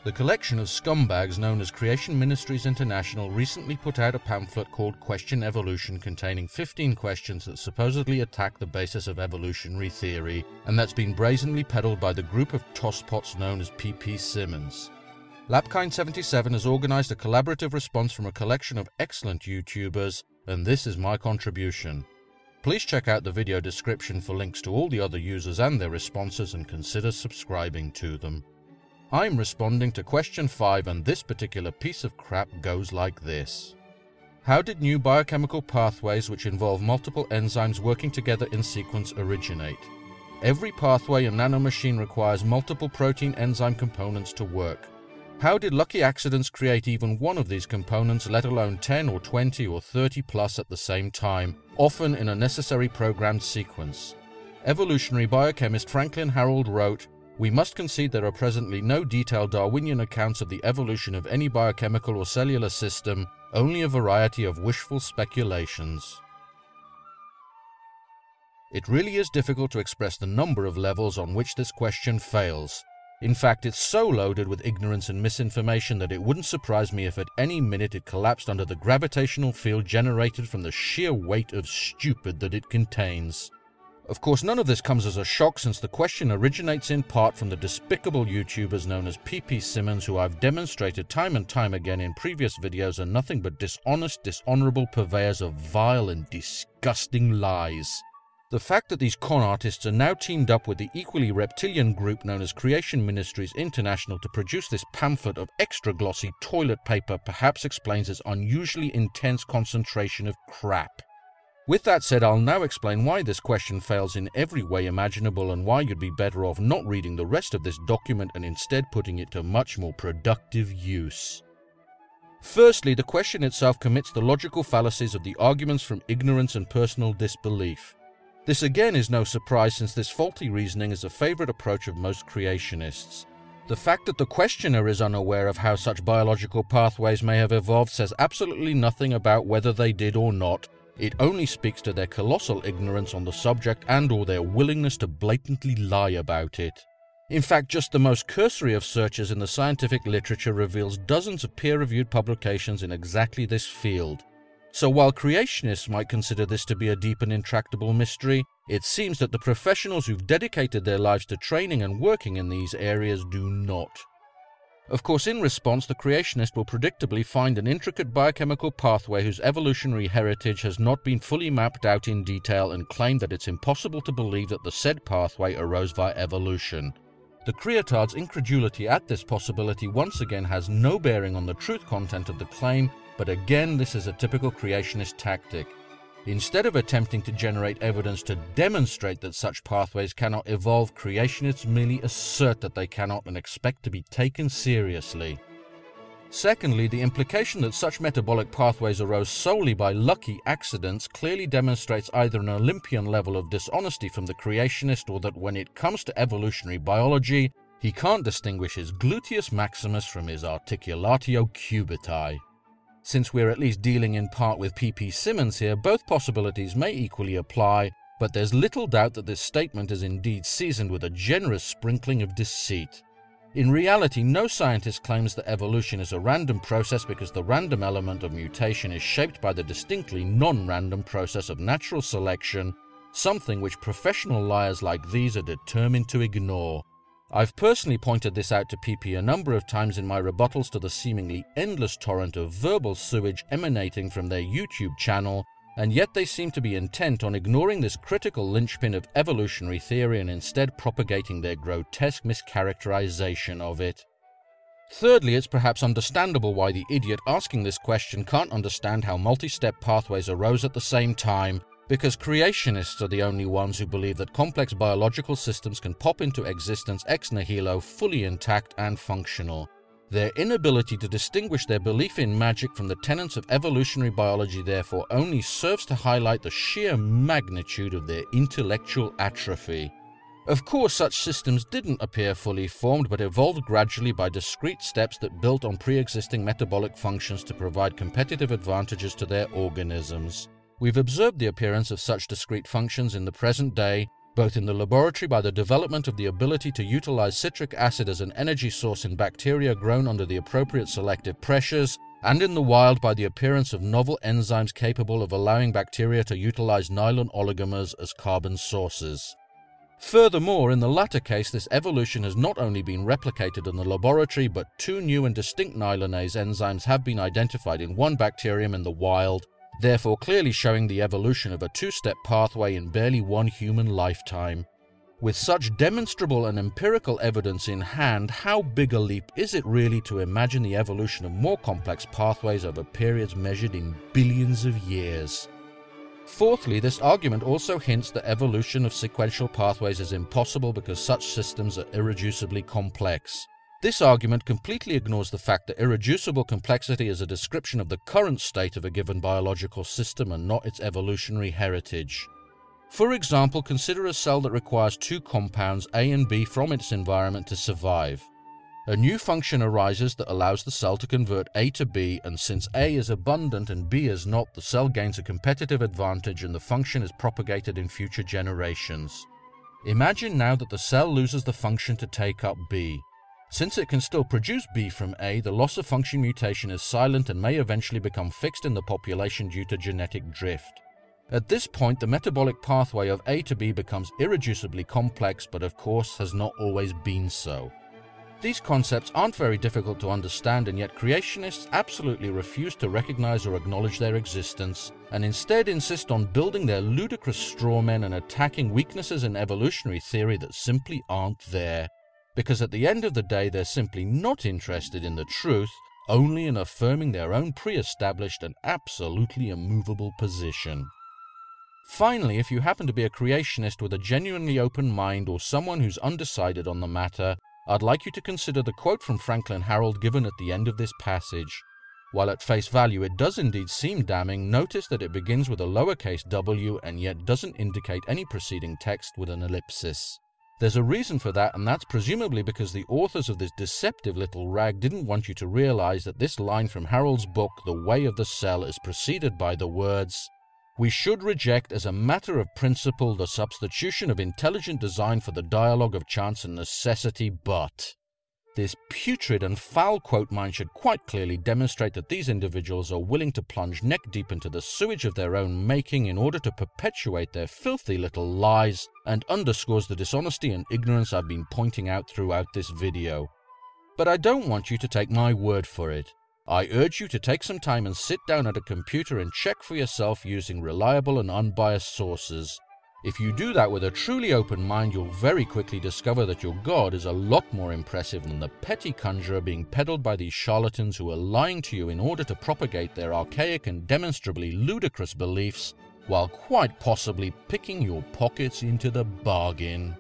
The collection of scumbags known as Creation Ministries International recently put out a pamphlet called Question Evolution, containing 15 questions that supposedly attack the basis of evolutionary theory, and that's been brazenly peddled by the group of tosspots known as PP Simmons. Lapkind77 has organized a collaborative response from a collection of excellent YouTubers, and this is my contribution. Please check out the video description for links to all the other users and their responses, and consider subscribing to them. I'm responding to question 5, and this particular piece of crap goes like this. How did new biochemical pathways which involve multiple enzymes working together in sequence originate? Every pathway and nanomachine requires multiple protein enzyme components to work. How did lucky accidents create even one of these components, let alone 10 or 20 or 30 plus at the same time, often in a necessary programmed sequence? Evolutionary biochemist Franklin Harold wrote, "We must concede there are presently no detailed Darwinian accounts of the evolution of any biochemical or cellular system, only a variety of wishful speculations." It really is difficult to express the number of levels on which this question fails. In fact, it's so loaded with ignorance and misinformation that it wouldn't surprise me if at any minute it collapsed under the gravitational field generated from the sheer weight of stupid that it contains. Of course, none of this comes as a shock, since the question originates in part from the despicable YouTubers known as PP Simmons, who I've demonstrated time and time again in previous videos are nothing but dishonest, dishonorable purveyors of vile and disgusting lies. The fact that these con artists are now teamed up with the equally reptilian group known as Creation Ministries International to produce this pamphlet of extra glossy toilet paper perhaps explains its unusually intense concentration of crap. With that said, I'll now explain why this question fails in every way imaginable, and why you'd be better off not reading the rest of this document and instead putting it to much more productive use. Firstly, the question itself commits the logical fallacies of the arguments from ignorance and personal disbelief. This again is no surprise, since this faulty reasoning is a favorite approach of most creationists. The fact that the questioner is unaware of how such biological pathways may have evolved says absolutely nothing about whether they did or not. It only speaks to their colossal ignorance on the subject and/or their willingness to blatantly lie about it. In fact, just the most cursory of searches in the scientific literature reveals dozens of peer-reviewed publications in exactly this field. So while creationists might consider this to be a deep and intractable mystery, it seems that the professionals who've dedicated their lives to training and working in these areas do not. Of course, in response, the creationist will predictably find an intricate biochemical pathway whose evolutionary heritage has not been fully mapped out in detail, and claim that it's impossible to believe that the said pathway arose via evolution. The creatard's incredulity at this possibility once again has no bearing on the truth content of the claim, but again this is a typical creationist tactic. Instead of attempting to generate evidence to demonstrate that such pathways cannot evolve, creationists merely assert that they cannot and expect to be taken seriously. Secondly, the implication that such metabolic pathways arose solely by lucky accidents clearly demonstrates either an Olympian level of dishonesty from the creationist, or that when it comes to evolutionary biology, he can't distinguish his gluteus maximus from his articulatio cubitae. Since we're at least dealing in part with PP Simmons here, both possibilities may equally apply, but there's little doubt that this statement is indeed seasoned with a generous sprinkling of deceit. In reality, no scientist claims that evolution is a random process, because the random element of mutation is shaped by the distinctly non-random process of natural selection, something which professional liars like these are determined to ignore. I've personally pointed this out to PP a number of times in my rebuttals to the seemingly endless torrent of verbal sewage emanating from their YouTube channel, and yet they seem to be intent on ignoring this critical linchpin of evolutionary theory and instead propagating their grotesque mischaracterization of it. Thirdly, it's perhaps understandable why the idiot asking this question can't understand how multi-step pathways arose at the same time, because creationists are the only ones who believe that complex biological systems can pop into existence ex nihilo, fully intact and functional. Their inability to distinguish their belief in magic from the tenets of evolutionary biology therefore only serves to highlight the sheer magnitude of their intellectual atrophy. Of course, such systems didn't appear fully formed, but evolved gradually by discrete steps that built on pre-existing metabolic functions to provide competitive advantages to their organisms. We've observed the appearance of such discrete functions in the present day, both in the laboratory by the development of the ability to utilize citric acid as an energy source in bacteria grown under the appropriate selective pressures, and in the wild by the appearance of novel enzymes capable of allowing bacteria to utilize nylon oligomers as carbon sources. Furthermore, in the latter case, this evolution has not only been replicated in the laboratory, but two new and distinct nylonase enzymes have been identified in one bacterium in the wild, therefore clearly showing the evolution of a two-step pathway in barely one human lifetime. With such demonstrable and empirical evidence in hand, how big a leap is it really to imagine the evolution of more complex pathways over periods measured in billions of years? Fourthly, this argument also hints that evolution of sequential pathways is impossible because such systems are irreducibly complex. This argument completely ignores the fact that irreducible complexity is a description of the current state of a given biological system and not its evolutionary heritage. For example, consider a cell that requires two compounds A and B from its environment to survive. A new function arises that allows the cell to convert A to B, and since A is abundant and B is not, the cell gains a competitive advantage and the function is propagated in future generations. Imagine now that the cell loses the function to take up B. Since it can still produce B from A, the loss of function mutation is silent and may eventually become fixed in the population due to genetic drift. At this point, the metabolic pathway of A to B becomes irreducibly complex, but of course has not always been so. These concepts aren't very difficult to understand, and yet creationists absolutely refuse to recognize or acknowledge their existence, and instead insist on building their ludicrous straw men and attacking weaknesses in evolutionary theory that simply aren't there. Because at the end of the day, they're simply not interested in the truth, only in affirming their own pre-established and absolutely immovable position. Finally, if you happen to be a creationist with a genuinely open mind or someone who's undecided on the matter, I'd like you to consider the quote from Franklin Harold given at the end of this passage. While at face value it does indeed seem damning, notice that it begins with a lowercase w and yet doesn't indicate any preceding text with an ellipsis. There's a reason for that, and that's presumably because the authors of this deceptive little rag didn't want you to realize that this line from Harold's book, The Way of the Cell, is preceded by the words, "We should reject as a matter of principle the substitution of intelligent design for the dialogue of chance and necessity, but..." This putrid and foul quote mine should quite clearly demonstrate that these individuals are willing to plunge neck deep into the sewage of their own making in order to perpetuate their filthy little lies, and underscores the dishonesty and ignorance I've been pointing out throughout this video. But I don't want you to take my word for it. I urge you to take some time and sit down at a computer and check for yourself using reliable and unbiased sources. If you do that with a truly open mind, you'll very quickly discover that your God is a lot more impressive than the petty conjurer being peddled by these charlatans who are lying to you in order to propagate their archaic and demonstrably ludicrous beliefs, while quite possibly picking your pockets into the bargain.